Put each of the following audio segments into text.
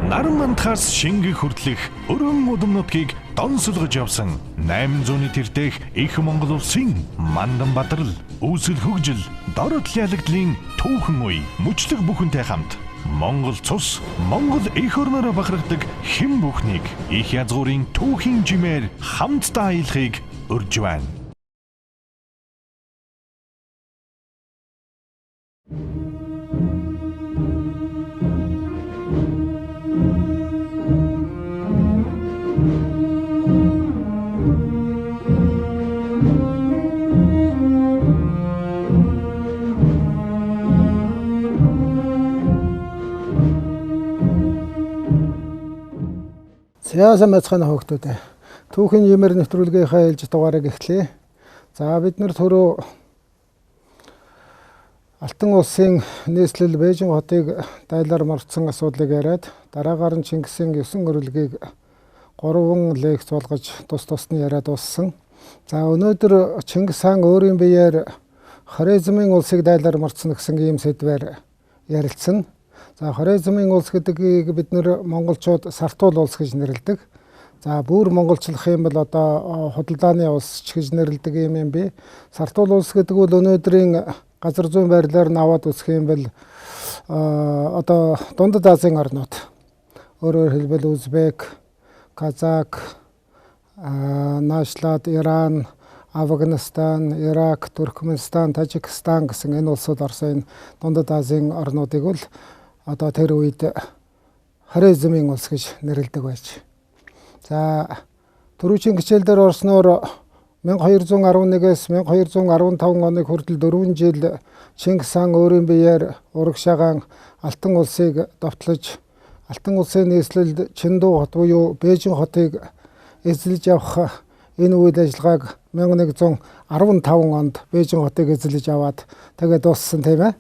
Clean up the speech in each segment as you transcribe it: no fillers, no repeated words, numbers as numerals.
Наранмантахаас шингэх хүртэлх өргөн удам нутгийг донсолгож явсан 800-ны тэртех их Монгол улсын мандан бадрал, үүсэл хөгжил, дорот ялагдлийн түүхэн үе мөчлөг бүхэнтэй хамт Монгол цус, Монгол эх орноор бахархдаг хэн бүхнийг их язгуурын түүхийн жимээр хамтдаа аялахыг урьж байна. Яасан мэцхан хөөгтүүд түүхийн жимээр нэвтрүүлгийнхаа ээлж дугаарыг эхлэе. За бид нар түрүү Алтан улсын нийслэл Бээжин хотыг дайлаар мордсон асуудлыг яриад дараагаар нь Чингисийн 9 өрөлгийг 3 лекц болгож тусны яриад дууссан. За өнөөдөр Чингис хаан өөрийн биеэр Хорезмын улсыг дайлаар мордсон гэсэн ийм сэдвээр ярилцсан. За Хорезмын улс гэдгийг бид нэр монголчууд Сартуул улс гэж нэрлэдэг. За бүр монголчлох юм бол одоо худалдааны улс ч гэж нэрлэдэг юм би. Сартуул улс гэдэг бол өнөөдрийн газар зүйн байрлалаар наваад үсэх юм бол одоо Дундад Азийн орнууд. Өөрөөр хэлбэл Узбек, Казак, Нашлад, Иран, Афганистан, Ирак, Туркменстан, Тажикстан гэсэн энэ улсууд орсон Дундад Азийн орнуудыг бол одоо тэр үед Хорезмын улс гэж нэрлэдэг байж. За түрүүчийн хичээлдэр орсноор 1211-ээс 1215 оны хүртэл 4 жил Чингис хаан өөрийн биеэр урагшаагаан Алтан улсыг довтлож Алтан улсын нийслэлд Чинду хот буюу Бээжин хотыг эзэлж авах энэ үйл ажиллагааг 1115 онд Бээжин хотыг эзэлж аваад тэгээд дууссан тийм ээ.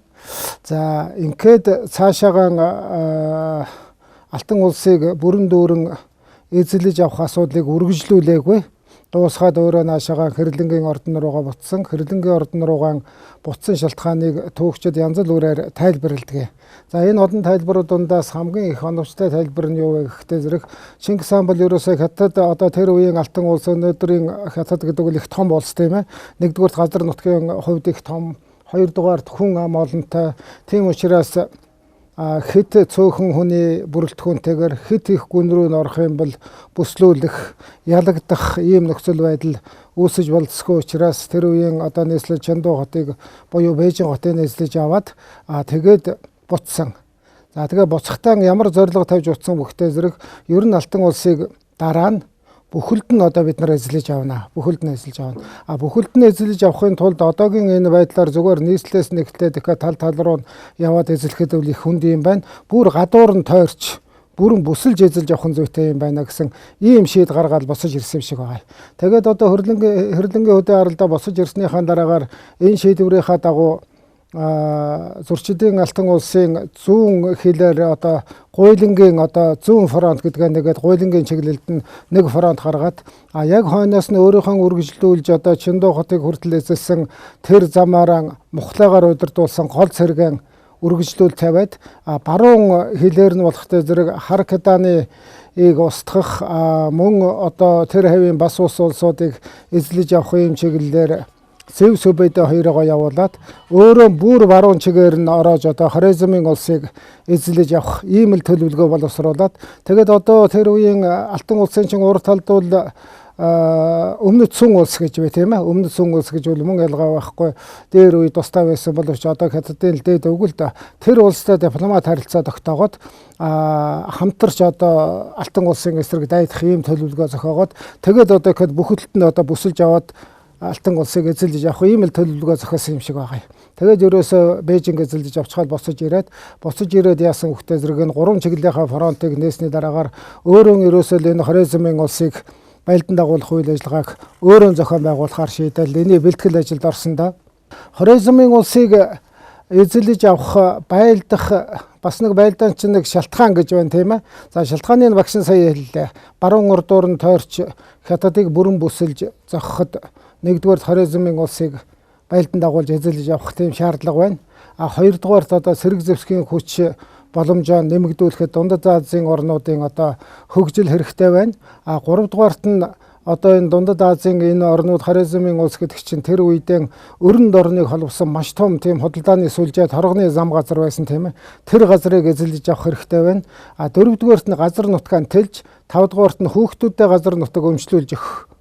За ингээд цаашаагаан Алтан улсыг бүрэн дүүрэн эзэлж авах асуудлыг үргэлжлүүлээгүй. Дуусгаад өөрөө наашаагаан Хэрлэнгийн ордон руугаа буцсан. Хэрлэнгийн ордон руугаан буцсан шалтгааныг түүхчид янз бүрээр тайлбарладаг. За энэ олон тайлбарууд дундаас хамгийн их оновчтой тайлбар нь юу вэ гэхдээ зэрэг Чингис хаан бол ерөөсөө хятад одоо тэр үеийн Алтан улс өнөөдрийн хятад гэдэг бол их том улс тийм ээ. Нэгдүгээр газар нутгийн хувьд их том, хоёрдугаар хүн ам олонтой. Тийм учраас хэд цөөхөн хүний бүрэлдэхүүнтэйгээр хэд их гүн рүү орох юм бол бүслүүлэх, ялагдах ийм нөхцөл байдал үүсэж болцсогүй учраас тэр үеийн одоо нийслэл Чинду хотыг буюу Бээжин хотыг эзлэж аваад тэгээд буцсан. За тэгээ буцахтаа ямар зорилго тавьж утсан бөхтэй зэрэг ер нь Алтан улсыг дараа нь бүхэлд нь одоо бид нар эзлэж авна. Бүхэлд нь эзлэж авна. Бүхэлд нь эзлэж авахын тулд одоогийн энэ байдлаар зүгээр нийслэлээс нэгтлээ дахиад тал руу яваад эзлэхэд бол их хүнд юм байна. Бүр гадуур нь тойрч бүрэн бүсэлж эзэлж авах зүйтэй юм байна гэсэн ийм шийд гаргаад босож ирсэн шиг байгаа. Тэгээд одоо Хэрлэнгийн хөдөө аралдаа босож ирснийхаа дараагаар энэ шийдвэрийнхаа дагуу зурчдын Алтан улсын зүүн хилээр одоо гуйлангийн одоо зүүн фронт гэдгээ нэгээд гуйлангийн чиглэлд нь нэг фронт гаргаад яг хойноос нь өөрийнхөө үргэлжлүүлж одоо Чинду хотыг хүртэл эзэлсэн тэр замаараа мухлагаар удирдуулсан гол цэргэн үргэлжлүүл тавиад баруун хилээр нь болохтой зэрэг Харкаданы устгах мөн одоо тэр хавийн бас улсуудыг эзлэж авах юм чиглэлээр Сэв Сүбэдэ хоёроо явуулаад өөрөө бүр баруун чигээр нь ороож одоо Хорезмын улсыг эзлэж авах ийм л төлөвлөгөө боловсруулад тэгээд одоо тэр үеийн Алтан улсын чин урд талд бол өмнөд сүн улс гэж бай тийм ээ. Өмнөд сүн улс гэж бол мөн ялгаа байхгүй. Дээр үе тустай байсан боловч одоо хятадын л дээд өгөл да. Тэр улстай дипломат харилцаа тогтоогоод хамтарч одоо Алтан улсын эсрэг дайдах ийм төлөвлөгөө зохиогоод тэгээд одоо ихэд бүхэлд нь одоо бүсэлж аваад Алтан улсыг эзэлж авах ийм л төлөвлөгөө зохиосон юм шиг байгаа. Тэгээд ерөөсөө Бээжинг эзэлж авчихад босож ирээд яасан хөхтэй зэрэг энэ 3 чиглэлийнхаа фронтыг нээсний дараагаар өөрөө ерөөсөө энэ Хорезмын улсыг байлдан дагуулах үйл ажиллагааг өөрөө зохион байгуулахаар шийдэл эний бэлтгэл ажилд орсон да. Хорезмын улсыг эзэлж авах байлдах бас нэг байлдаан чинь нэг шалтгаан гэж байна тийм ээ. За шалтгааны багш сая хэллээ. Баруун урдуур нь тойрч хятадыг бүрэн бүсэлж зохиход нэгдүгээр Хорезмын улсыг байлдан дагуулж эзэлж авах тийм шаардлага байна. Хоёрдугаарт одоо сэрэг зэвсгийн хүч боломжоо нэмэгдүүлэхэд Дундад Азийн орнуудын одоо хөгжил хэрэгтэй байна. 3 дугаарт нь одоо энэ Дундад Азийн энэ орнууд хоризмын улс гэдэг чинь тэр үедээ өрөнд орныг холбосон маш том тийм худалдааны сүлжээ торгоны зам газар байсан тийм ээ. Тэр газрыг эзэлж авах хэрэгтэй байна. 4 дугаарт нь газар нутгаа тэлж, 5 дугаарт нь хүүхдүүдэд газар нутаг өмчлүүлж өгөх.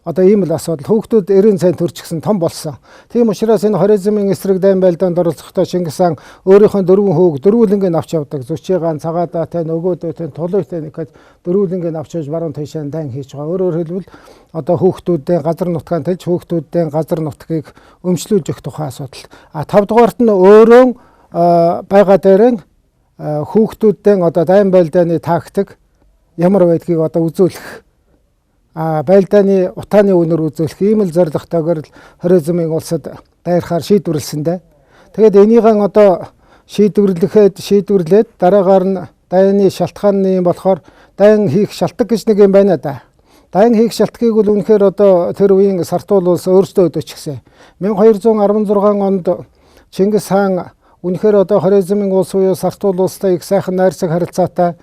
Одоо ийм л асуудал. Хүүхдүүд 90 цент төрчихсөн том болсон. Тийм учраас энэ хоризмын эсрэг дайн байлдаанд оролцохдоо Чингис хаан өөрийнхөө 4 хүүг дөрвөлнгийн авч явдаг. Зүчигаан, Цагаадатай, Нөгөөдөөтэй, Тулуйтай нэгэд дөрвөлнгийн авч явж баруун тишээ дайн хийж байгаа. Өөрөөр хэлбэл одоо хүүхдүүдийн газар нутгаан тэлж хүүхдүүдийн газар нутгийг өмчлүүлж өгөх тухай асуудал. 5 дугаарт нь өөрөө байгаа дээрэн хүүхдүүдийн одоо дайн байлдааны тактик ямар байдгийг одоо үзүүлэх. Байлдааны утааны үнээр үзүүлэх ийм л зорилготойгоор хоризмын улсад дайрахаар шийдвэрлэсэндээ. Тэгээд энийхэн одоо шийдвэрлээд дараагаар нь дайны шалтгааны юм болохоор дайн хийх шалтгаан гэж нэг юм байна да. Дайн хийх шалтгаыг бол үнэхээр одоо тэр үеийн Сартуул улс өөрсдөө өдөөчихсөн. 1216 онд Чингис хаан үнэхээр одоо хоризмын улс буюу Сартуул улстай их сайхан найрсаг харилцаатай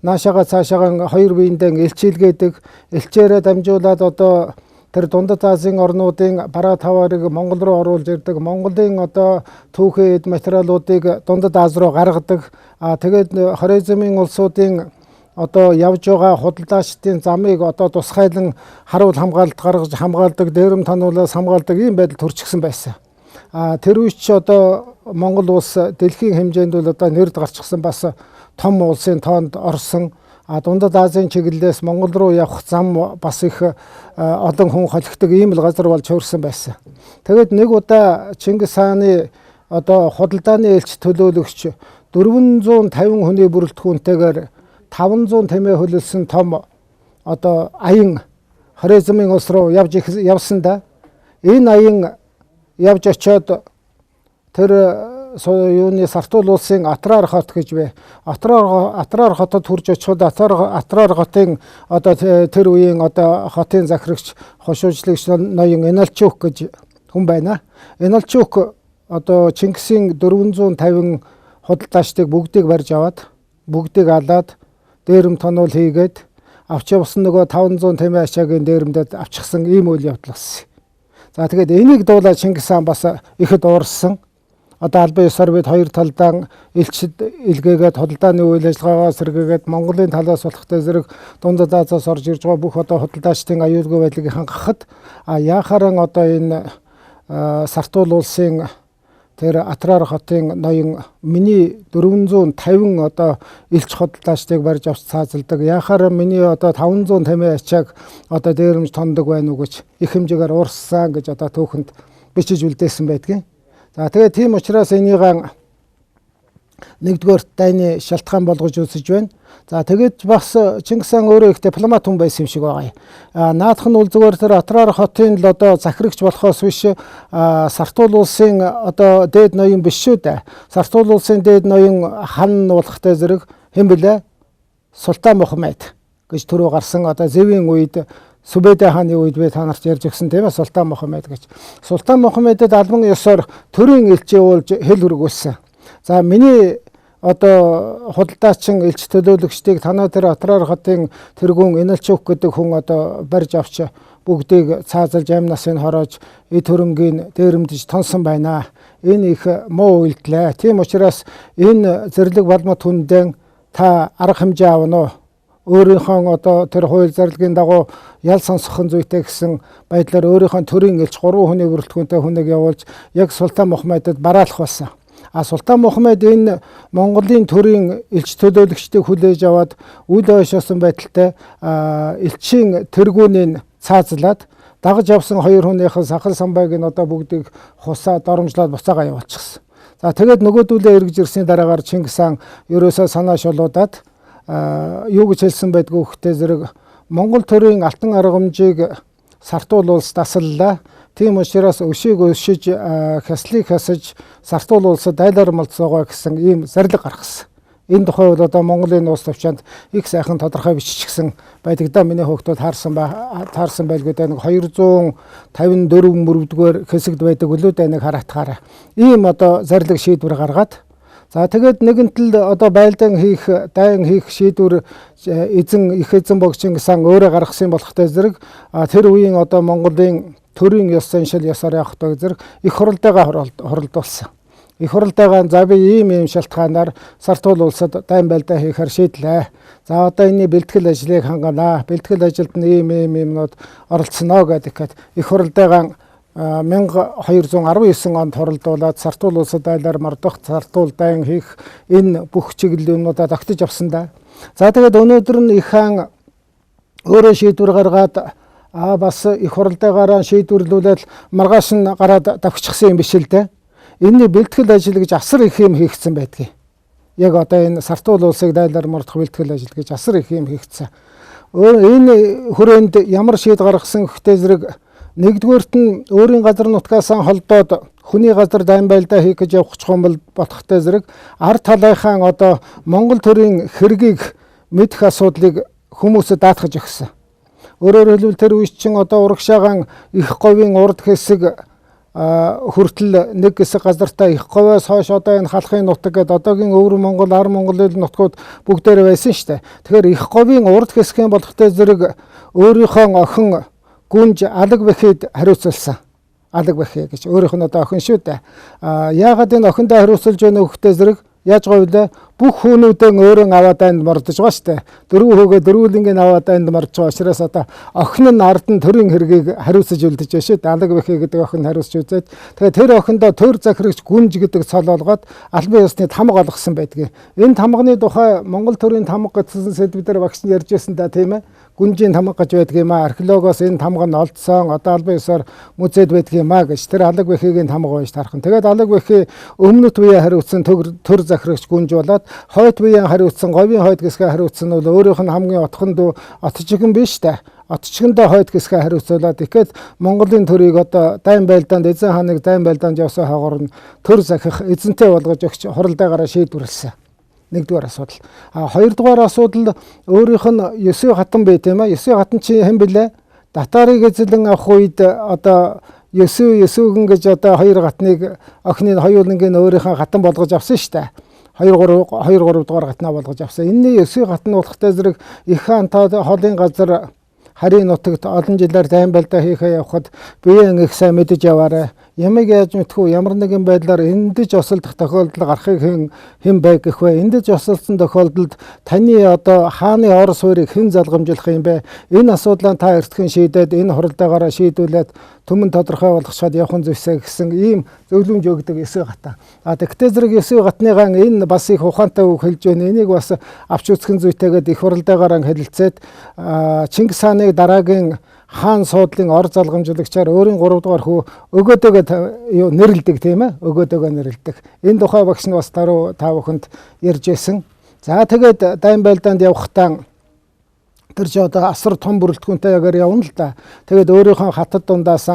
наашаага цаашаагаа хоёр биендээ элчилгээдэг, элчээрээ дамжуулаад одоо тэр Дундад Азийн орнуудын бараа таваарыг Монгол руу оруулж ирдэг, Монголын одоо түүхий эд материалуудыг Дундад Аз руу гаргадаг. Тэгээд хоризмын улсуудын одоо явж байгаа худалдаачдын замыг одоо тусгайлан харуул хамгаалалт гаргаж хамгаалдаг, дээрэм тануулаас хамгаалдаг ийм байдал төрчихсөн байсан. Тэр үеч одоо Монгол улс дэлхийн хэмжээнд бол одоо нэрд гарчихсан бас том улсын тоонд орсон. Дундад Азийн чиглэлээс Монгол руу явах зам бас их олон хүн холигддог ийм л газар болж хуурсан байсан. Тэгээд нэг удаа Чингис хааны одоо худалдааны элч төлөөлөгч 450 хүний бүрэлдэхүүнтэйгээр 500 тэмээ хөлөлсөн том одоо аян хоризмын улс руу явсан да. Энэ аян явж очиод тэр юуны Сартуул улсын Атраар хот гэж бай. Атраар хотод хурж очиход Атраар хотын одоо тэр үеийн одоо хотын захирагч хошуужлагч ноён Эналчук гэж хүн байна. Эналчук одоо Чингисийн 450 худалдаачдыг бүгдийг барьж аваад бүгдийг алаад дээрэм тонол хийгээд авч явсан нөгөө 500 тэмээ ачаагийн дээремдэд авчихсан ийм үйл явдал болсон. За тэгээд энийг дуулаад Чингис хаан бас ихэд уурсан. Одоо албан ёсоор бид хоёр талдаа элчид илгээгээд худалдааны үйл ажиллагаагаа сэргээгээд Монголын талаас болохтой зэрэг Дундад Азаас орж ирж байгаа бүх одоо худалдаачдын аюулгүй байдлыг хангахад яахааран одоо энэ Сартуул улсын тэр Атраар хотын ноён миний 450 одоо элч худалдаачдыг барьж авч цаазалдаг. Яахааран миний одоо 500 тэмээ ачааг одоо дээрэмж тондог байна уу гэж их хэмжээгээр уурсан гэж одоо түүхэнд бичиж үлдээсэн байдгийг. За тэгээд тийм учраас энийгээ нэгдүгээр дайны шалтгаан болгож үзэж байна. За тэгээд бас Чингис хаан өөрөө их дипломат хүн байсан юм шиг байгаа. Наадах нь үл зүгээр тэр Атраар хотын л одоо захирагч болохоос биш Сартуул улсын одоо дээд ноён биш шүү дээ. Сартуул улсын дээд ноён хан болохтой зэрэг хэн блэ? Султан Мухаммед гэж түрүү гарсан одоо Зэвийн үед Сүбэдэ хааны үед би та нарт ярьж өгсөн тийм ээ Султан Мухаммед гэж. Султан Мухаммедэд албан ёсоор төрийн элчээ уулж хэл хүргүүлсэн. За миний одоо худалдаачин элч төлөөлөгчдийг танаа тэр Атраар хотын тэргүүн Эналчук гэдэг хүн одоо барьж авч бүгдийг цаазалж амнасыг хороож эд хөрөнгийн дээрэмдэж тонсон байна. Энэ их муу үйлдэл. Тийм учраас энэ зэрлэг балмат хүндэн та арга хэмжээ авна уу? Өөрийнхөө одоо тэр хууль зарлагын дагуу ял сонсохын зүйтэй гэсэн байдлаар өөрийнхөө төрийн элч 3 хүний бүрэлдэхүүнтэй хүнийг явуулж яг Султан Мухаммедд бараалах болсон. Султан Мухаммед энэ Монголын төрийн элч төлөөлөгчдийг хүлээж аваад үл ойшоосон байдалтай элчийн тэргүүнийг цаазлаад дагаж явсан 2 хүнийхэн сахал самбайг нь одоо бүгдийг хусаа доромжлоод буцаага явуулчихсан. За тэгээд нөгөөдүүлээ эргэж ирсний дараагаар Чингис хаан ерөөсөө санаа шолуудаад юу гэж хэлсэн байдгүй хөхтэй зэрэг Монгол төрийн алтан аргамжийг Сартуул улс дасаллаа. Тийм учраас өшийг өшиж хяслыг хасаж Сартуул улсад дайлаар малцсоогоо гэсэн ийм зарлиг гаргасан. Энэ тухай бол одоо Монголын улс төвчөнд их сайхан тодорхой биччихсэн байдагдаа миний хөвгтүүд таарсан байлгүй нэг 254 мөрөвдүгээр хэсэгт байдаг үлүүд байныг хараатахаар ийм одоо зарлиг шийдвэр гаргаад За тэгээд нэгэнтэл одоо байлдаан хийх, дайн хийх шийдвэр их эзэн бог Чингис хаан өөрөө гаргасан болохтой зэрэг тэр үеийн одоо Монголын төрийн ёс заншил ёсоор явахдаа зэрэг их хурлдаагаа хоролдуулсан. Их хурлдаагаа за би ийм шалтгаанаар Сартуул улсад дайн байлдаа хийхээр шийдлээ. За одоо энэ бэлтгэл ажлыг ханганаа. Бэлтгэл ажилд нь юмнууд оролцсноо гэдэг их хурлдаагаа 1219 онд хоролдуулаад Сартуул улсад айлаар мордох, Сартуул дайн хийх энэ бүх чиглэл юмнуудаа тогтож авсан да. За тэгээд өнөөдөр нь их хаан өөрөө шийдвэр гаргаад бас их хурлдаагаараа шийдвэрлүүлээд маргааш нь гараад давхчихсан юм биш л дээ. Энэний бэлтгэл ажил гэж асар их юм хийгдсэн байдгийг. Яг одоо энэ Сартуул улсыг дайлаар мордох бэлтгэл ажил гэж асар их юм хийгдсэн. Энэ хүрээнд ямар шийд гаргасан гэхтэй зэрэг нэгдүгээрт нь өөрийн газар нутгаас холдоод хүний газар дайн байлдаа хийх гэж явах юм бол болохтой зэрэг ард талынхаа одоо Монгол төрийн хэргийг мэдэх асуудлыг хүмүүсэд даатгаж өгсөн. Өөрөөр хэлбэл тэр үе чинь одоо урагшаагаан их говийн урд хэсэг хүртэл нэг хэсэг газартаа их говоос хойш одоо энэ халахын нутаг гэдэг одоогийн өвөр Монгол, ар Монголын нутгууд бүгдээр байсан шүү дээ. Тэгэхээр их говийн урд хэсгийн болохтой зэрэг өөрийнхөө охин гүнж алаг бэхэд хариуцуулсан. Алаг бэхэ гэж өөрийнх нь одоо охин шүү дээ. Яагаад энэ охиндоо хариуцуулж байна вэ гэхтэй зэрэг яаж говьлээ бүх хүнүүдэн өөрөө аваад энд мордож байгаа шүү дээ. Дөрвөн хөөгөө дөрвөлнгийн аваад энд мордож байгаа учраас одоо охин нь ард нь төрийн хэргийг хариуцаж үлдэж байна шүү дээ. Алаг бэхэ гэдэг охин хариуцж үзээд тэгээд тэр охиндоо төр захирагч гүнж гэдэг цол олгоод албан ёсны тамга олгосон байдгийг. Энэ тамганы тухай Монгол төрийн тамга гэсэн сэдвээр багш нь ярьж байсан да тийм ээ. Гүнжийн тамга гэж байдаг юм аа. Археологоос энэ тамга нь олдсон. Одоо албан ёсоор музейд байдаг юм аа гэж тэр алаг бэхийг тамга байж тархан. Тэгээд алаг бэхий өмнөд үеэ хариуцсан төр захирагч гүнж болоод хойд үеэ хариуцсан говийн хойд хэсгээ хариуцсан нь бол өөрийнх нь хамгийн отхон дүү отчигэн биш дээ. Отчигэндээ хойд хэсгээ хариуцуулаад ихэд Монголын төрийг одоо дайн байлдаанд эзэн хааныг дайн байлдаанд явсан хаагуур нь төр захих эзэнтэй болгож өгч хуралдаагаараа шийдвэрлсэн. Нэгдүгээр асуудал. Хоёрдугаар асуудал өөрийнх нь Ёсой хатан бай тийм ээ. Ёсой хатан чи хэн бэлээ? Татарыг эзлэн авах үед одоо Ёсойгэн гэж одоо хоёр гатныг охины хоёулангийн өөрийнхөө хатан болгож авсан шүү дээ. 2 3 дугаар гатнаа болгож авсан. Энэний Ёсой хатан болохтой зэрэг их хаантаа холын газар харийн нутагт олон жилээр дайн байлдаа хийхээ явхад биеийн их сайн мэдэж яваарай. Ямиг яаж мэдхүү ямар нэгэн байдлаар эндэж осолдох тохиолдол гарахыг хэн бай гэх вэ? Эндэж осолдсон тохиолдолд таны одоо хааны ор суурийг хэн залгамжлах юм бэ? Энэ асуудлаа та эртхэн шийдээд энэ хуралдаагаараа шийдүүлээд түмэн тодорхой болгоход явах зүйлсээ гэсэн ийм зөвлөмж өгдөг Ёсой гатан. Тэгтээ зэрэг Ёсой гатныгаа энэ бас их ухаантай үг хэлж байна. Энийг бас авч үзхэн зүйтэйгээд их хуралдаагаараа хэлэлцээд Чингис хааны дараагийн хаан суудлын ор залгамжлагчаар өөрийн 3 дугаар хүү өгөөдөөгөө нэрлдэг тийм ээ. Өгөөдөөгөө нэрлдэг. Энэ тухай багш нь бас та бүхэнд ярьж байсан. За тэгээд дайн байлдаанд явахдаа тэр ч одоо асар том бүрэлдэхүүнтэй ягаар явна л да. Тэгээд өөрийнхөө хатад дундаас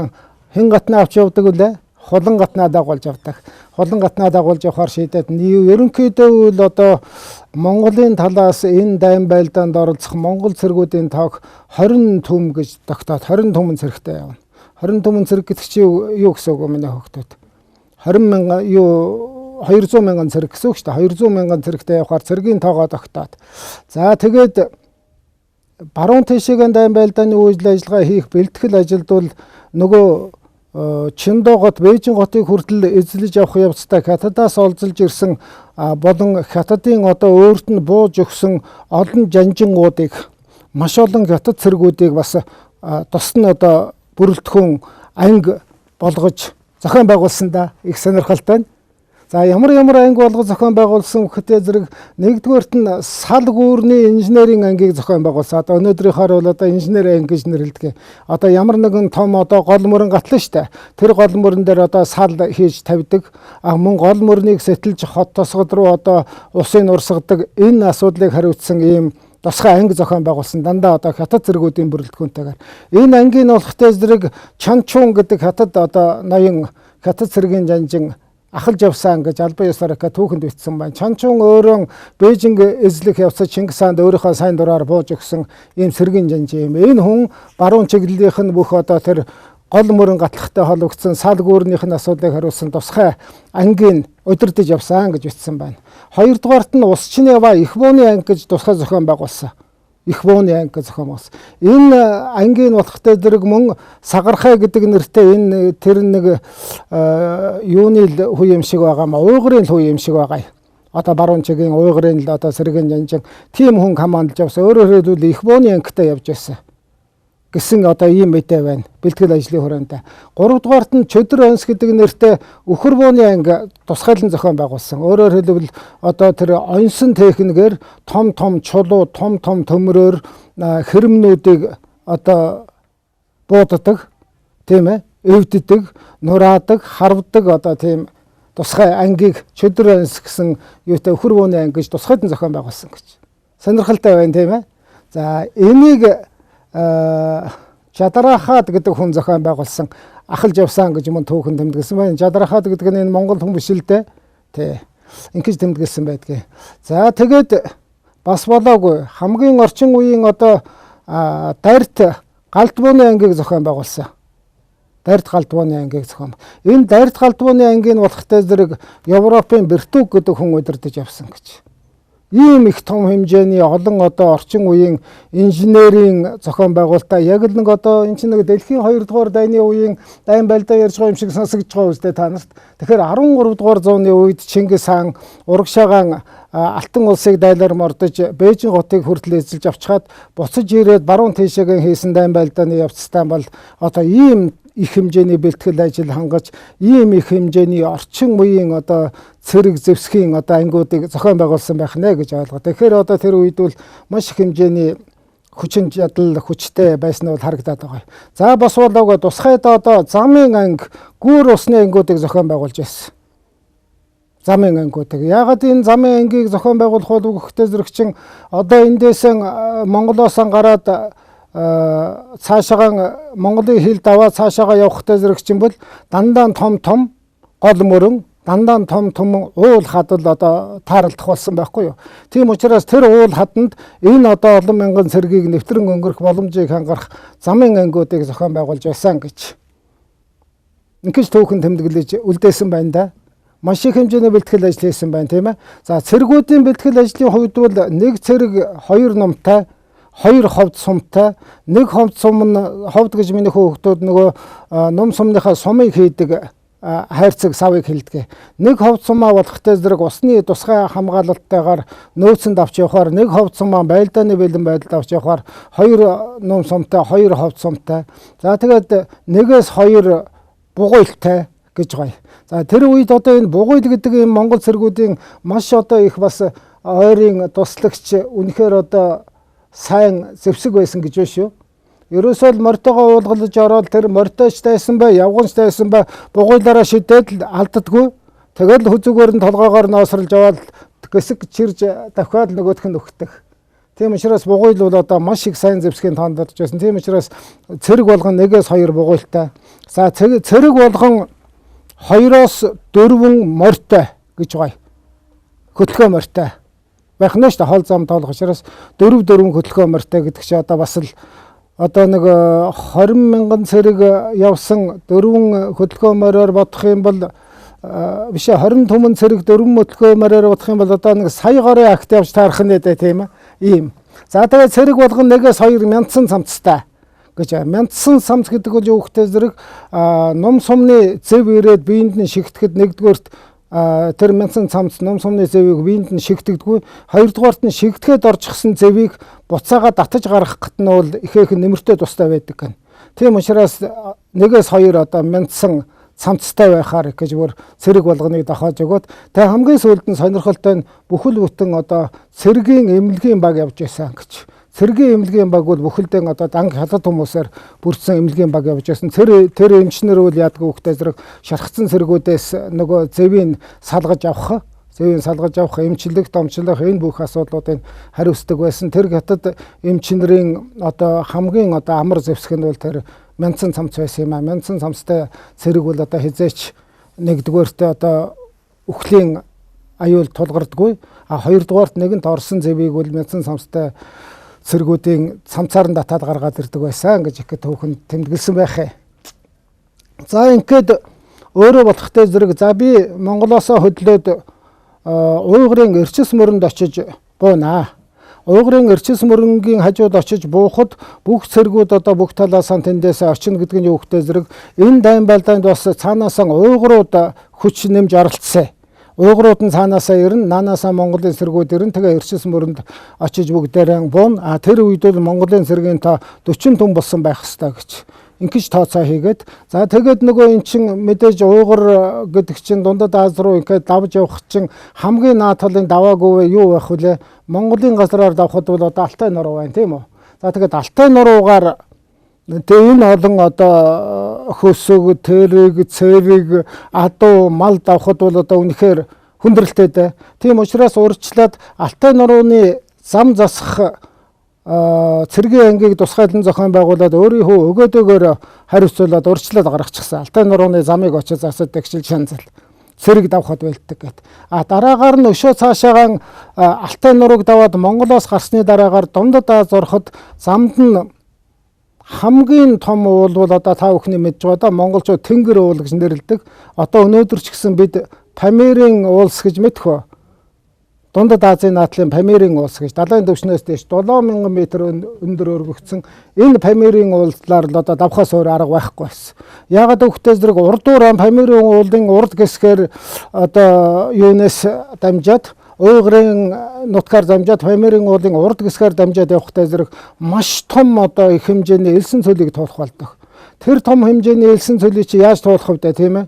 хэн гатнаа авч явдаг үлээ? Хулан гатнаа дагуулж явдаг. Хулан гатнаа дагуулж явахаар шийдээд ерөнхийдөө л одоо Монголын талаас энэ дайн байлдаанд оролцох монгол цэргүүдийн тоог 20 түм гэж тогтоод 20 түмэн цэрэгтэй явна. 20 түмэн цэрэг гэдэг чинь юу гэсэн үг вэ миний хөгтөд? 200 мянган цэрэг гэсэн үг шүү дээ. 200 мянган цэрэгтэй явахаар цэргийн тоогоо тогтоод. За тэгээд баруун тишээгийн дайн байлдааны үйл ажиллагаа хийх бэлтгэл ажилд бол нөгөө Чиндогот Бээжин хотыг хүртэл эзлэж явах явцдаа хятадаас олзолж ирсэн болон хятадын одоо өөрт нь бууж өгсөн олон жанжингуудыг маш олон хятад цэргүүдийг бас тус нь одоо бүрэлдэхүүн анги болгож зохион байгуулсан да. Их сонирхолтой байна. За ямар анги болгож зохион байгуулсан гэхтээ зэрэг нэгдүгээрт нь сал гүүрний инженерийн ангийг зохион байгуулсан. Одоо өнөөдрийнхаар бол одоо инженер анги гэж нэрлэдэг. Одоо ямар нэгэн том одоо гол мөрөн гатлаа штэ. Тэр гол мөрөн дээр одоо сал хийж тавьдаг. Мөн гол мөрнийг сэтэлж хот тосгод руу одоо усын урсгадаг. Энэ асуудлыг хариуцсан ийм тусгай анги зохион байгуулсан. Дандаа одоо хятад цэргүүдийн бүрэлдэхүүнтэйгээр. Энэ ангийн болохтой зэрэг Чанчун гэдэг хятад одоо ноён хятад цэргийн жанжин ахалж явсан гэж албан ёсоор түүхэнд бичсэн байна. Чанчун өөрөө Бээжинг эзлэх явцад Чингис хаанд өөрийнхөө сайн дураар бууж өгсөн ийм сэргийн жанжин юм. Энэ хүн баруун чиглэлийнх нь бүх одоо тэр гол мөрөн гатлахтай холбогдсон сал гүүрнийх нь асуудлыг хариулсан тусгай ангийн удирдах явсан гэж бичсэн байна. Хоёрдугаарт нь Усчны ба Их бууны анги гэж тусгай зохион байгуулсан. Их бууны анги гэж зохион байгуулсан. Энэ ангийн болохтой зэрэг мөн Сагархай гэдэг нэртэй энэ тэр нэг юуны хүү юм шиг байгаа маа, уйгрын хүү юм шиг байгаа. Одоо баруун чигийн уйгрын л одоо сэргэн жанжин тийм хүн командж явсан. Өөрөөр хэлбэл Их бууны ангитай явж байсан гэсэн одоо ийм мэдээ байна. Бэлтгэл ажлын хүрээнд. 3 дугаарт нь Чөдөр онс гэдэг нэртэй Үхэр бууны анги тусгайлан зохион байгуулсан. Өөрөөр хэлбэл одоо тэр онсон техникээр том чулуу, том төмрөөр хэрэмнүүдийг одоо бууддаг, тийм ээ, эвддэг, нураадаг, харвдаг одоо тийм тусгай ангийг Чөдөр онс гэсэн юутай Үхэр бууны анги гэж тусгайлан зохион байгуулсан гэж. Сонирхолтой байна, тийм ээ. За энийг Жадарахад гэдэг хүн зохион байгуулсан ахалж явсан гэж мөн түүхэн тэмдэглэсэн байна. Жадарахад гэдэг нь энэ Монгол хүн биш л дээ. Тэ. Ингэж тэмдэглэсэн байдгийг. За тэгээд бас болоогүй хамгийн орчин үеийн одоо Дайрт Галдбууны ангийг зохион байгуулсан. Дайрт Галдбууны ангийг зохион. Энэ Дайрт Галдбууны ангийн болохтой зэрэг Европын Бертуг гэдэг хүн удирдах явсан гэж. Ийм их том хэмжээний олон одоо орчин үеийн инженерийн зохион байгуулалтаа яг л нэг одоо энэ чинь нэг дэлхийн 2 дугаар дайны үеийн дайн байлдаа ярьж байгаа юм шиг сонсогдож байгаа үстэй та нарт. Тэгэхээр 13 дугаар зууны үед Чингис хаан Урагшаагаан Алтан улсыг дайлаар мордож Бээжин хотыг хүртэл эзэлж авчихад буцаж ирээд баруун тийшээгийн хийсэн дайн байлдааны явцтай бол одоо ийм их хэмжээний бэлтгэл ажил хангаж ийм их хэмжээний орчин үеийн одоо цэрэг зэвсгийн одоо ангиудыг зохион байгуулсан байх нэ гэж ойлгоо. Тэгэхээр одоо тэр үед бол маш их хэмжээний хүчин чадал хүчтэй байсан нь бол харагдаад байгаа. За бас болоогоо тусгайд одоо замын анги, гүүр усны ангиудыг зохион байгуулж байсан. Замын ангиудыг. Яагаад энэ замын ангийг зохион байгуулах бол өгөхтэй зэрэгчин одоо эндээсэн Монголоос гараад цаашаагаа Монголын хил даваа цаашаагаа явахтай зэрэгчин бол дандаа том гол мөрөн, дандаа том уул хадал одоо тааралдах болсон байхгүй юу. Тийм учраас тэр уул хаданд энэ одоо олон мянган цэргийг нэвтрэн өнгөрөх боломжийг хангарах замын ангиудыг зохион байгуулж байсан гэж. Ингээд түүхэн тэмдэглэж үлдээсэн байна да. Маш их хэмжээний бэлтгэл ажил хийсэн байна, тийм ээ. За цэргүүдийн бэлтгэл ажлын хувьд бол нэг цэрэг 2 номтой, 2 ховд сумтай, нэг ховд сум нь ховд гэж миний хүүхдүүд нөгөө ном сумныхаа сумыг хийдэг хайрцаг савыг хэлдэг. Нэг ховд сумаа болохтой зэрэг усны тусгай хамгаалалттайгаар нөөцөнд авч явахаар нэг ховд сумаа байлдааны бэлэн байдалд авч явахаар 2 ном сумтай, 2 ховд сумтай. За тэгээд 1-2 бугуйлтай гэж гоё. За тэр үед одоо энэ бугуйл гэдэг энэ Монгол цэргүүдийн маш одоо их бас ойрын туслагч үнэхээр одоо сайн зэвсэг байсан гэж байна шүү. Ерөөсөө л морьтойгоо уулгалж ороод тэр морьтойч тайсан бай, явганч тайсан бай, бугуйлаараа шидээд л алддаггүй. Тэгэл хүзүүгээр нь толгоогоор ноосрлж аваад гэсэг чирж давхаад нөгөөх нь өгдөг. Тийм учраас бугуйл бол одоо маш их сайн зэвсгийн тоонд орж байсан. Тийм учраас цэрэг болгон 1-2 бугуйлтай. За цэрэг болгон 2-4 морьтой гэж гоё. Хөдөлгөөн морьтой байх нь шүү дээ. Хол зам тоолох учраас 4 хөдөлгөөн морьтой гэдэг чи одоо бас л одоо нэг 20 мянган цэрэг явсан 4 хөдөлгөөн морьоор бодох юм бол биш 20 түмэн цэрэг 4 хөдөлгөөн морьоор бодох юм бол одоо нэг сая горын акт явж таарах нь дээ тийм ээ. Ийм. За тэгээд цэрэг болгон 1-2 мяндсан цамцтай гэж. Мяндсан цамц гэдэг нь юухтэй зэрэг ном сумны зэв ирээд биеинд нь шигтгэхэд нэгдүгээрт тэр мяндсан цамц ном сумны зэвийг биеинд нь шигтэгдгүй, хоёрдугаарт нь шигтгэхэд орчихсон зэвийг буцаага татаж гаргахад нь бол ихээхэн нэмэртэй тустай байдаг гэн. Тийм учраас 1-2 одоо мяндсан цамцтай байхаар гэж бүр цэрэг болгоныг дохоож өгөөд тэг хамгийн сүүлд нь сонирхолтой нь бүхэл бүтэн одоо цэргийн эмнэлгийн баг явж байсан гэж. Цэргийн эмнэлгийн баг бол бүхэлдээ одоо данг хятад хүмүүсээр бүрдсэн эмнэлгийн баг явж байсан. Тэр эмчнэр бол яадаг үгтэй зэрэг шархацсан цэргүүдээс нөгөө зэвийг салгаж авах, эмчлэг, домчлох энэ бүх асуудлуудыг хариуцдаг байсан. Тэр хятад эмчнэрийн одоо хамгийн одоо амар зэвсэг нь бол тэр мяндсан цамц байсан юм а. Мяндсан цамцтай цэрэг бол одоо хизээч нэгдүгээртээ одоо үхлийн аюул тулгардаггүй. А хоёрдугаарт нэгэнт орсон зэвийг бол мяндсан цамцтай цэргүүдийн цамцаар нь татаад гаргаад ирдэг байсан гэж их түүхэн тэмдэглэсэн байх. За ингээд өөрөө болохтэй зэрэг за би Монголоосоо хөдлөөд Уйгурын эрчис мөрөнд очиж буунаа. Уйгурын эрчис мөрөнгийн хажууд очиж буухад бүх цэргүүд одоо бүх талаас нь тэндээс очино гэдэг нь юу гэхтэй зэрэг энэ дайн байлдаанд бас цаанаасаа уйгурууд хүч нэмж оролцсон. Уйгурууд нь цаанаасаа ирнэ, наанаасаа Монголын цэргүүд ирнэ. Тэгээ эрчис мөрөнд очиж бүгдээрээ буuna. Тэр үед бол Монголын цэргийн тоо 40 түн болсон байх ёстой гэж ингэж тооцоо хийгээд за тэгээд нөгөө эн чин мэдээж Уйгур гэдэг чин Дундад Аз руу ингээд давж явах чин хамгийн наад талын даваагүй юу байх вүлээ? Монголын газраар давхад бол одоо Алтай нуруу байна тийм үү? За тэгээд Алтай нуруугаар энэ олон одоо хөсөг, тэрэг, цэвэг, адуу, мал давхад бол одоо үнэхээр хүндрэлтэй дээ. Тийм учраас урьдчилаад Алтай нурууны зам засах цэргийн ангийг тусгайлан зохион байгуулад өөрийнхөө өгөөдөөгөөр хариуцуулаад урьдчилаад гаргачихсан. Алтай нурууны замыг очиж засаад тэгшил шанзал цэрэг давхад байлдаг гэт. Дараагаар нь өшөө цаашаагаан Алтай нурууг даваад Монголоос гарсны дараагаар Дундад Аз ороход замд нь хамгийн том уул бол одоо та бүхний мэдж байгаа да монголчууд тэнгэр уул гэж нэрлэдэг. Одоо өнөөдөр ч гэсэн бид Памирын уулс гэж мэдхөө. Дундад Азийн наадлын Памирын уулс гэж далайн түвшнээс дээш 7000 м өндөр өргөгдсөн энэ Памирын уулдлаар л одоо давхаас өөр арга байхгүй байсан. Яагаад гэвэл зэрэг урдуур Памирын уулын урд гэсгээр одоо юунаас дамжаад Уйгурын нутгаар дамжаад Памирын уулын урд гэсгээр дамжаад явахтай зэрэг маш том одоо их хэмжээний элсэн цөлийг туулах болдог. Тэр том хэмжээний элсэн цөлийг чи яаж туулах вэ тийм ээ?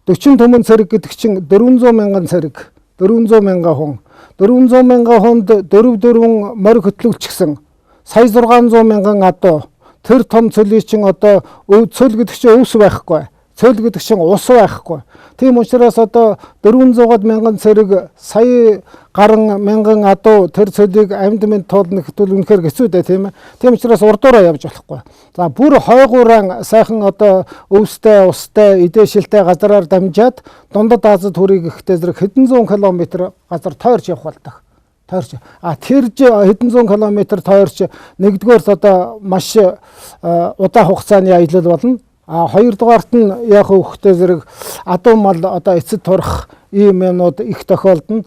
40 түмэн цэрэг гэдэг чинь 400 мянган цэрэг, 400 мянган хүн. 400 мянган хүнд 4 морь хөтлөгчсөн. Сая 600 мянган адуу. Тэр том цөлийг чинь одоо цөл гэдэг чинь өвс байхгүй. Цөл гэдэг чинь ус байхгүй. Тийм учраас одоо 400-аад мянган цэрэг, сая гарan мянган адуу тэр цөлийг амьд мэд туулна гэвэл үнэхээр хэцүү дээ тийм ээ. Тийм учраас урдуураа явж болохгүй. За бүр хойгууран сайхан одоо өвстэй, устай, эдээшилтэй газараар дамжаад Дундад Азад хүрэх гэхтэй зэрэг хэдэн зуун километр газар тойрч явах болдог. Тойрч. Тэр хэдэн зуун километр тойрч нэгдүгээр одоо маш удаан хугацааны аялал болно. Хоёрдугаарт нь яг хөвгтэй зэрэг адуу мал одоо эцэд турах ийм юмнууд их тохиолдно.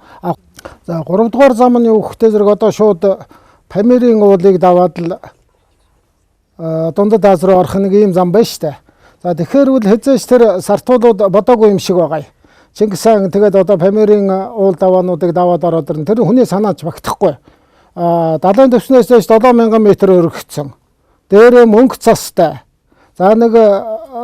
За гуравдугаар зам нь хөвгтэй зэрэг одоо шууд Памирын уулыг даваад л Дундад Аз руу орох нэг ийм зам байна штэ. За тэгэхээр үл хэзээч тэр сартуулууд бодоогүй юм шиг байгаа. Чингис хаан тэгээд одоо Памирын уул даваануудыг даваад ороод ирнэ. Тэр хүний санаач багтахгүй. Далайн түвшнээс 7000 м өргөгдсөн. Дээрээ мөнгө цастай. За нэг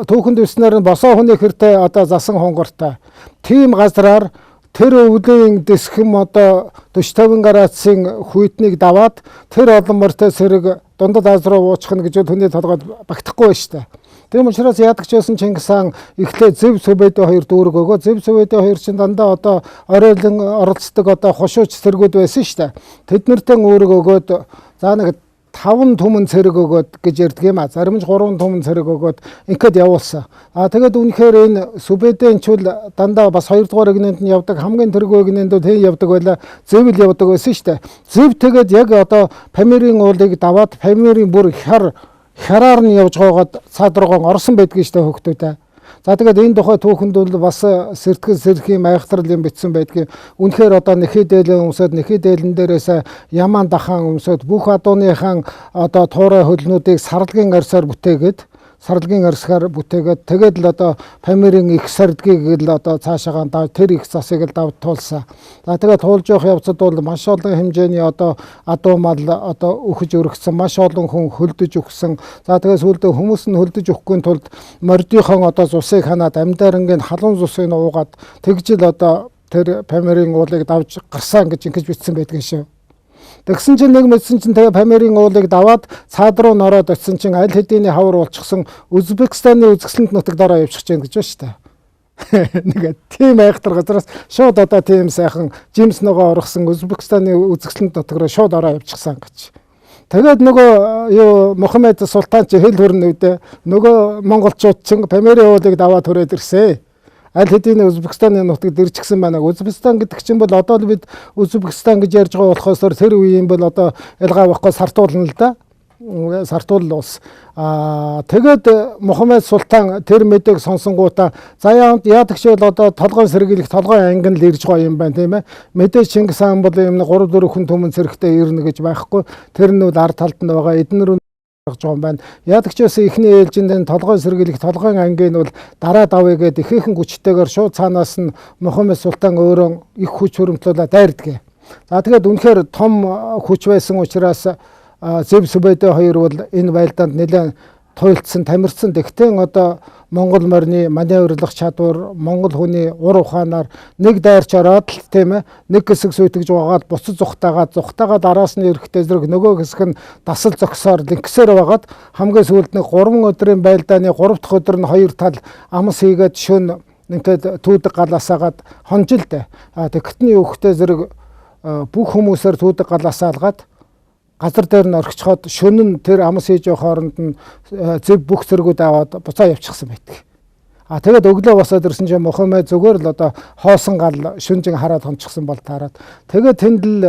түүхэн дэвснэр нь босоо хүний хэртэй одоо засан хонгортой. Тийм газраар тэр өвлийн дэсхэм одоо 40-50 градусын хүйтнийг даваад тэр олон морьтой цэрэг Дундад Аз руу уучих нь гэж хүний толгойд багтахгүй байна шүү дээ. Тийм учраас яадаг ч байсан Чингис хаан эхлээд Зэв Сүбэдэ хоёр дүүрэг өгөө. Зэв Сүбэдэ хоёр чинь дандаа одоо оройлон оролцдог одоо хошууч цэргүүд байсан шүү дээ. Тэднэртэй үүрэг өгөөд за нэг 5 түмэн цэрэг өгөөд гэж ярьдаг юм а. Зарим нь 3 түмэн цэрэг өгөөд ингээд явуулсан. Тэгээд үнэхээр энэ Сүбэдэнчүүл дандаа бас 2 дугаар игнэнд нь явдаг хамгийн тэргүй игнэндүүд хэн явдаг байла Зэвл явдаг байсан шүү дээ. Зэв тэгээд яг одоо Памирын уулыг даваад Памирын бүр хяраар нь явж байгаад цаад руугаа орсон байдгийг шүү дээ хөгтөөдөө. За тэгээд энэ тухай түүхэнд бол бас сэртгэл сэрхийн айхтрал юм бичсэн байдгийг үнэхээр одоо нэхий дээлэн өмсөд нэхий дээлэн дээрээс ямаан дахаан өмсөд бүх адууныхан одоо туурай хөлнүүдийг сарлагын арьсаар бүтээгээд тэгээд л одоо Памирын их сардгийг л одоо цаашаагаа тэр их засыг л давд туулсан. За тэгээд туулж явах явцад бол маш олон хэмжээний одоо адуу мал одоо өгөж өргөсөн, маш олон хүн хөлдөж өгсөн. За тэгээд сүүлдээ хүмүүс нь хөлдөж өгөхгүй тулд мордийнхон одоо цусыг ханаад амьдарангийн халуун цусыг уугаад тэгж л одоо тэр Памирын уулыг давж гарсан гэж ингэж бичсэн байдгийн шүү. Тэгсэн чинь нэг мэдсэн чинь тэгээ Памирын уулыг даваад цаад руу нороод очисон чинь аль хэдийн хавар болчихсон Узбекистаны үзэсгэлэнт нутагт ороо явчихж байна гэж байна шүү дээ. Нэг тийм айхтар газраас шууд одоо тийм сайхан жимс ногоо оргосон Узбекистаны үзэсгэлэнт нутаг руу шууд ороо явчихсан гэж. Тэгээд нөгөө юу Мухаммед султан чи хэл хөрнө үдэ нөгөө монголчууд чинь Памирын уулыг даваад хүрээд ирсэн. Аль хэдийн Узбекистаны нутагт ирчихсэн байна. Узбекистан гэдэг чинь бол одоо л бид Узбекистан гэж ярьж байгаа болохоос тэр үеийн бол одоо ялгаа байхгүй сартуулна л да. Сартул улс. Тэгээд Мухаммед султан тэр мэдээг сонсонгуудаа за яадаг ч бол одоо толгой сэргийлэх толгой ангин л ирж байгаа юм байна тийм ээ. Мэдээж Чингис хаан бол юм 3-4 хүн түмэн зэрэгтэй ирнэ гэж байхгүй. Тэр нь бол ард талд нь байгаа эднэр гаргаж байгаа юм байна. Яадаг ч байсан эхний ээлжинд толгой сэргийлэх толгойн ангийн бол дараа давъя гэд ихээхэн хүчтэйгээр шууд цаанаас нь Мухаммед султан өөрөө их хүч хөрөмтлүүлээд дайрдаг. За тэгээд үнэхээр том хүч байсан учраас Зэв Сүбэдэ хоёр бол энэ байлдаанд нэлээд туйлдсан, тамирцсан. Тэгтээ одоо Монгол морины маневрлах чадвар, монгол хүний ур ухаанаар нэг дайрч ороод л тийм ээ нэг хэсэг сүйтгэж угаагаад буцаж зүхтаагаад араас нь эрэхтэй зэрэг нөгөө хэсэг нь дасал зогсоор линксээр байгаад хамгийн сүүлд нэг 3 өдрийн байлдааны 3 дахь өдөр нь хоёр тал амс хийгээд шөнө ингээд түүдэг галаасаагаад хонжилдэ. Тэгтний өөхтэй зэрэг бүх хүмүүсээр түүдэг галаасаалгаад газар дээр нь орхичхоод шөнө нь тэр амс хийж явах хооронд нь зэв бүх зэргүүд аваад буцаа явчихсан байдаг. Тэгээд өглөө босоод ирсэн чинь Мухаммед зүгээр л одоо хоосон гал шүнжин хараад хончихсан бол таарад. Тэгээд тэнд л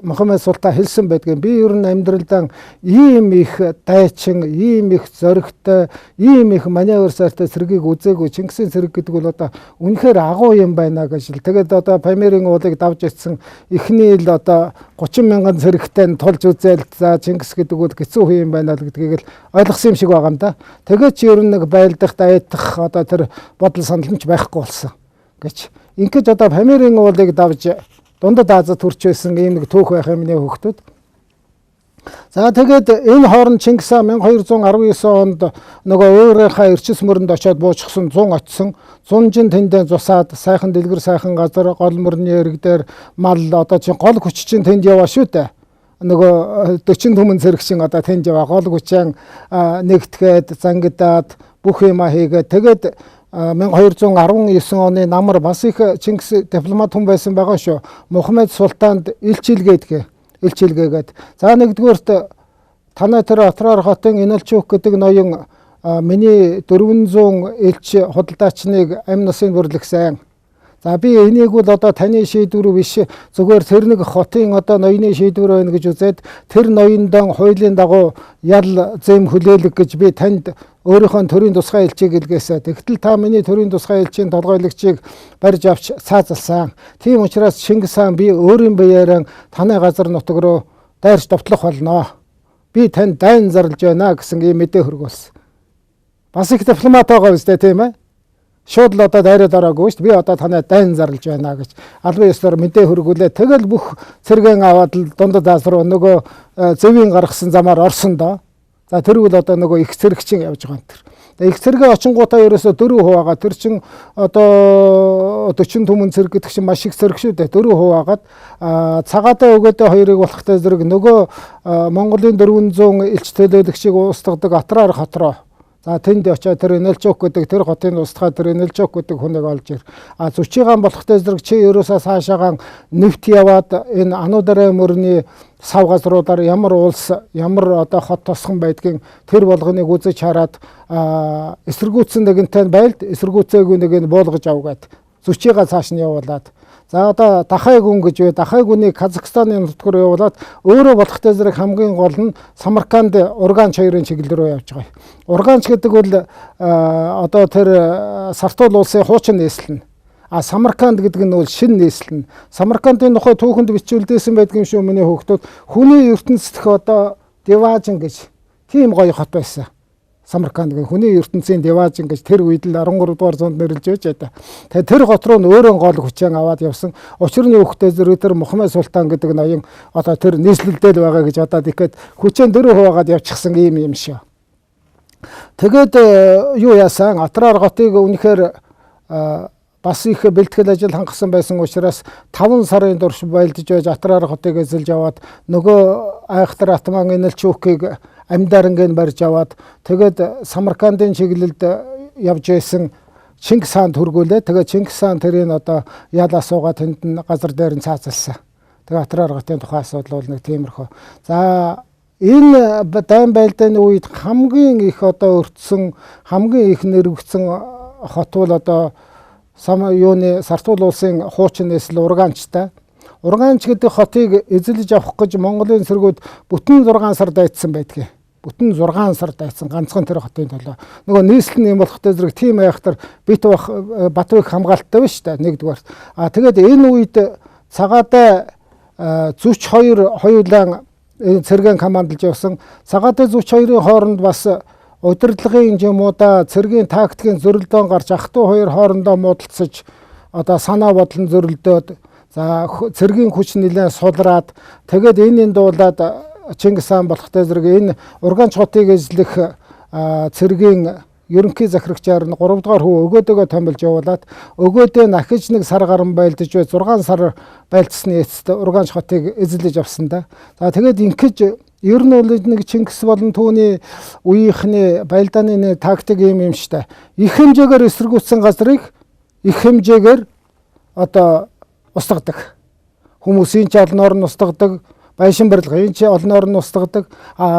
Мухаммед султан хэлсэн байдгийн би ер нь амьдралдаа ийм их дайчин, ийм их зоригтой, ийм их маневр сайртай цэргийг үзээгүй. Чингисийн цэрэг гэдэг бол одоо үнэхээр агуу юм байна гэж л. Тэгээд одоо Памирын уулыг давж ицсэн эхний л одоо 30 мянган цэрэгтэй нь тулж үзээл за Чингис гэдэг бол хэцүү хүн юм байна л гэдгийг л ойлгосон юм шиг байгаа юм да. Тэгээд чи ер нь нэг байлдах, дайдах одоо тэр бодол саналч байхгүй болсон гэж. Ингээд одоо Памирын уулыг давж Дундад Азад төрч байсан ийм нэг түүх байх юмны хөвгтүүд. За тэгээд энэ хооронд Чингис хаан 1219 онд нөгөө өөрийнхөө эрчис мөрөнд очиод буучсан 100 очсон. 100 тэндээ зусаад сайхан дэлгэр сайхан газар гол мөрний эрэг дээр мал одоо чинь гол хүч чинь тэнд яваа шүү дээ. Нөгөө 40 түмэн зэрэгчин одоо тэнд яваа гол хүчэн нэгтгээд зангидаад бүх юма хийгээд тэгээд 1219 оны намар бас их Чингис дипломат хүн байсан байгаа шүү. Мухаммед султанд илчилгээгээд. За нэгдүгээрт танай тэр Атраар хотын Инэлчүүх гэдэг ноён миний 400 элч худалдаачныг амь насын бүрлэгсэн. За би энийг бол одоо таны шийдвэр биш зүгээр тэр нэг хотын одоо ноёны шийдвэр байна гэж үзээд тэр ноёндон хуулийн дагуу ял зэм хүлээлэг гэж би танд өөрийнхөө төрийн тусгай элчийг илгээсэ. Тэгтэл та миний төрийн тусгай элчийн толгойлогчийг барьж авч цаазалсан. Тийм учраас Чингис хаан би өөрийн биеэрээ таны газар нутаг руу дайрч довтлох болно. Би танд дайн зарлж байна гэсэн ийм мэдээ хөргүүлсэн. Бас их дипломат байгаа үстэй тийм ээ. Шууд л одоо дайраад ороогүй шүү дээ. Би одоо танай дайн зарлж байна гэж албан ёсоор мэдээ хөргүүлээ. Тэгэл бүх цэргэн аваад л Дундад Аз руу нөгөө зэвийн гаргасан замаар орсон доо. За тэр үл одоо нөгөө их цэрэгчин явж байгаа юм тэр. Их цэргээ очингуудаа ерөөсө 4% байгаа. Тэр чин одоо 40 түмэн цэрэг гэдэг чинь маш их цэрэг шүү дээ. 4% хагаад цагаатаа өгөөдөө хоёрыг болохтой зэрэг нөгөө Монголын 400 элч төлөөлөгчийг устгадаг Атраар хот руу. За тэнд очиод тэр Инэлчүүх гэдэг тэр хотын устгаа тэр Инэлчүүх гэдэг хүнийг олж ир. Зүчигаан болохтой зэрэг чи ерөөсөө цаашаагаан нэвт яваад энэ Анударай мөрний сав газруудаар ямар улс ямар одоо хот тосхон байдгийг тэр болгоныг үзэж хараад эсэргүүцсэн нэгэнтэй байлд эсэргүүцээгүй нэг нь буулгаж авгаад зүчигаа цааш нь явуулаад за одоо Дахай гүн гэж бай. Дахай гүнийг Казахстаны нутг руу явуулаад өөрөө болохтой зэрэг хамгийн гол нь Самарканд Урганч хоёрын чиглэл рүү явж байгаа. Урганч гэдэг бол одоо тэр Сартул улсын хуучин нийслэл нь. Самарканд гэдэг нь бол шинэ нийслэл нь. Самаркандын тухай түүхэнд бичүүлдээсэн байдгийн шүү миний хүүхдүүд. Хүний ертөнцийнх одоо Деважин гэж тийм гоё хот байсан. Самарканд гэх хүний ертөнцийн Деважин гэж тэр үед л 13 дугаар зуунд нэрлэж байж байгаа. Тэгээд тэр гот руу өөрөө гол хүчээр аваад явсан. Учир нь хүүхдээ зэрэг тэр Мухаммед султан гэдэг ноён одоо тэр нийслэлдэл байгаа гэж одоо ихэд хүчээр 4% хагаад явчихсан юм шүү. Тэгээд юу яасан? Атраар хотыг үнэхээр бас их бэлтгэл ажил хангасан байсан учраас 5 сарын турш байлдж байж Атраар хотыг эзэлж аваад нөгөө айхтар Атман Инэлчүүхийг амьдарангийн барьж аваад тэгээд Самаркандын чиглэлд явж байсан Чингис хаанд хөргүүлээ. Тэгээд Чингис хаан тэрийг одоо ял асуугаад тэнд нь газар дээр нь цаазалсан. Тэгээд Атраар хотын тухай асуудал бол нэг тиймэрхүү. За энэ дайн байлдааны үед хамгийн их одоо өртсөн, хамгийн их нэрвэгдсэн хот бол одоо Сартул улсын хуучин нийслэл Урганчтай. Урганч гэдэг хотыг эзэлж авах гэж Монголын цэргүүд бүтэн 6 сар дайцсан байдгийг. бүтэн 6 сар дайсан ганцхан тэр хотын төлөө. Нөгөө нийслэл нь юм болохтой зэрэг тийм айхтар бит Батбаяг хамгаалттай байна шүү дээ нэгдүгээр. Тэгээд энэ үед цагаатай зүч хоёулаа цэргийн командолж явсан. Цагаатай зүч хоёрын хооронд бас удирдлагын хэмжээмуудаа цэргийн тактикийн зөрөлдөөн гарч ах トゥ хоёр хоорондоо муудалцаж одоо санаа бодлон зөрөлдөөд за цэргийн хүч нэлээд сулраад тэгээд энэний дуулаад Чингис хаан болохтой зэрэг энэ Ургаанч хотыг эзлэх цэргийн ерөнхий захирагчаар нь 3 дугаар хүү өгөөдөгөө томилж явуулаад өгөөдөө нахиж нэг сар гарan байлдаж бай 6 сар байлдсны эцэст Ургаанч хотыг эзлэж авсан да. За тэгээд ингэж ер нь бол нэг Чингис болон түүний үеийнхний байлдааны тактик юм штэ. Их хэмжээгээр эсэргүүцсэн газрыг их хэмжээгээр одоо устгадаг. Хүмүүсийн ч олноор нь устгадаг. Байшин барилгын ч олноор нь устгадаг.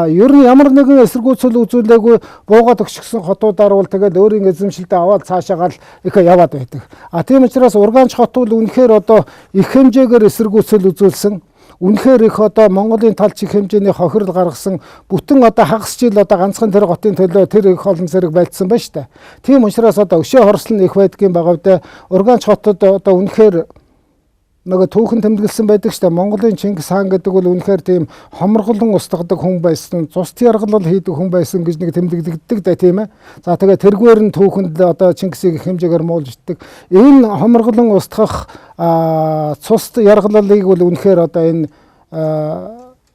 Ер нь ямар нэгэн эсэргүүцэл үзүүлээгүй буугаад өгчихсөн хотуудаар бол тэгээд өөрийн эзэмшилдээ аваад цаашаа гал их яваад байдаг. Тийм учраас Ургаанч хот бол үнэхээр одоо их хэмжээгээр эсэргүүцэл үзүүлсэн. Үнэхээр их одоо Монголын талч их хэмжээний хохирол гаргасан бүтэн одоо хагас жил одоо ганцхан тэр хотын төлөө тэр их олон зэрэг байлдсан байна шүү дээ. Тийм учраас одоо өшөө хорслон их байдгийн багавд Ургаанч хотод одоо үнэхээр нөгөө түүхэн тэмдэглэсэн байдаг шүү дээ. Монголын Чингис хаан гэдэг бол үнэхээр тийм хоморголон устгадаг хүн байсан, цус яргалал хийдэг хүн байсан гэж нэг тэмдэглэгддэг да тийм ээ. За тэгээ тэргээр нь түүхэнд одоо Чингисийг их хэмжээгээр муулждаг. Энэ хоморголон устгах цус яргалалыг бол үнэхээр одоо энэ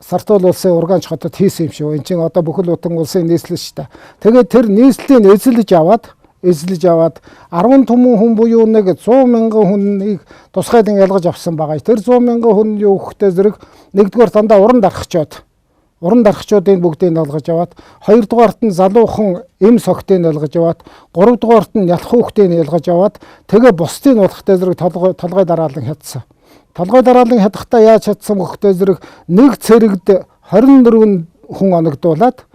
Сартуул улсын Ургаанч хотод хийсэн юм шүү. Энэ чинь одоо бүхэл утан улсын нийслэл шүү дээ. Тэгээд тэр нийслэлийг эзэлж аваад 10 түмэн хүн буюу нэг 100 мянган хүнийг тусгайлан ялгаж авсан байгаа. Тэр 100 мянган хүн юу хөхтэй зэрэг нэгдүгээр дандаа уран дарахчуудын бүгдийг ялгаж аваад, хоёрдугаарт нь залуухан эм согтыг ялгаж аваад, гуравдугаарт нь ялах хүүхдийг ялгаж аваад, тэгээ бусдыг болохтой зэрэг толгой дараалан хятсан. Толгой дараалан хятахтаа яаж чадсан хөхтэй зэрэг нэг цэрэгд 24 хүн оногдуулаад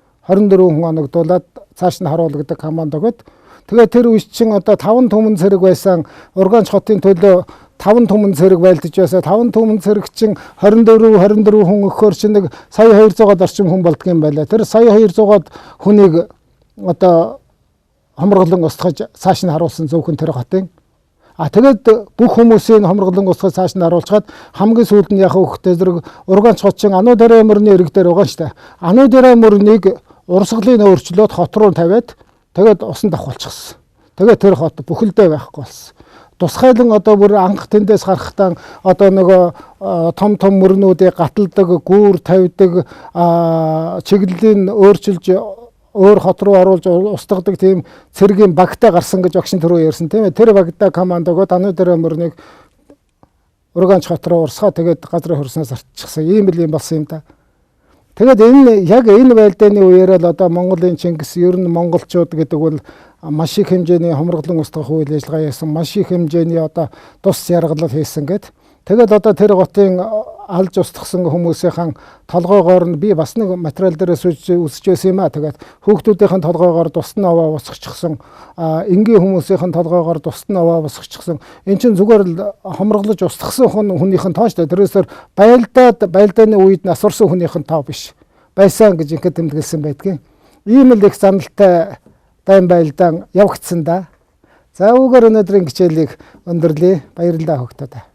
цааш нь харуулдаг команд өгöd. Тэгээ тэр үе чинь одоо 5 түмэн цэрэг байсан Ургаанч хотын төлөө 5 түмэн цэрэг байлдаж байсан. 5 түмэн цэрэг чинь 24 хүн өгөхөр чинь нэг сая 200-аад орчим хүн болдго юм байлаа. Тэр сая 200-аад хүнийг одоо хоморголон устгаж цааш нь харуулсан зөвхөн тэр хотын. Тэгээд бүх хүмүүсийн хоморголон устгаж цааш нь харуулчаад хамгийн сүүлд нь яхаа хөхтэй зэрэг Ургаанч хот чинь Ану Дэрэ мөрний ирэг дээр байгаа шүү дээ. Ану Дэрэ мөрнийг урсгалын өөрчлөөд хот руу тавиад тэгээд усан давхуулчихсан. Тэгээд тэр хот бүхэлдээ байхгүй болсон. Тусгайлан одоо бүр анх тэндээс гарахтаа одоо нөгөө том мөрнүүдийг гаталдаг, гүүр тавьдаг, чиглэлийн өөрчилж өөр хот руу оруулж устгадаг тийм цэргийн багтаа гарсан гэж огшин түрүү ярьсан тийм ээ. Тэр багтаа команд өгөөд Ану Дэрэ мөрнийг Ургаанч хот руу урсгаа тэгээд газрын хөрснөөс артчихсан. Ийм л юм болсон юм да. Тэгээд энэ байлдааны үеэр л одоо Монголын Чингис ер нь монголчууд гэдэг бол маш их хэмжээний хоморголон устгах үйл ажиллагаа яасан, маш их хэмжээний одоо тус яргалал хийсэн гэд. Тэгээд одоо тэр готын алж устгасан хүмүүсийн толгойгоор нь би бас нэг материал дээрээс үсэж байсан юм аа. Тэгээд хүүхдүүдийн толгойгоор тусна аваа усчихсан, энгийн хүмүүсийн толгойгоор тусна аваа усчихсан. Эн чинь зүгээр л хоморглож устгасан хүнийхэн тоо шүү дээ. Тэрээсээр байлдааны үед насварсан хүнийхэн тоо биш. Байсан гэж ингээд тэмдэглэсэн байдгийн. Ийм л их заналтай дайн байлдаан явагдсан да. За үүгээр өнөөдрийн хичээлийг өндөрлөе. Баярлалаа хүүхдүүд.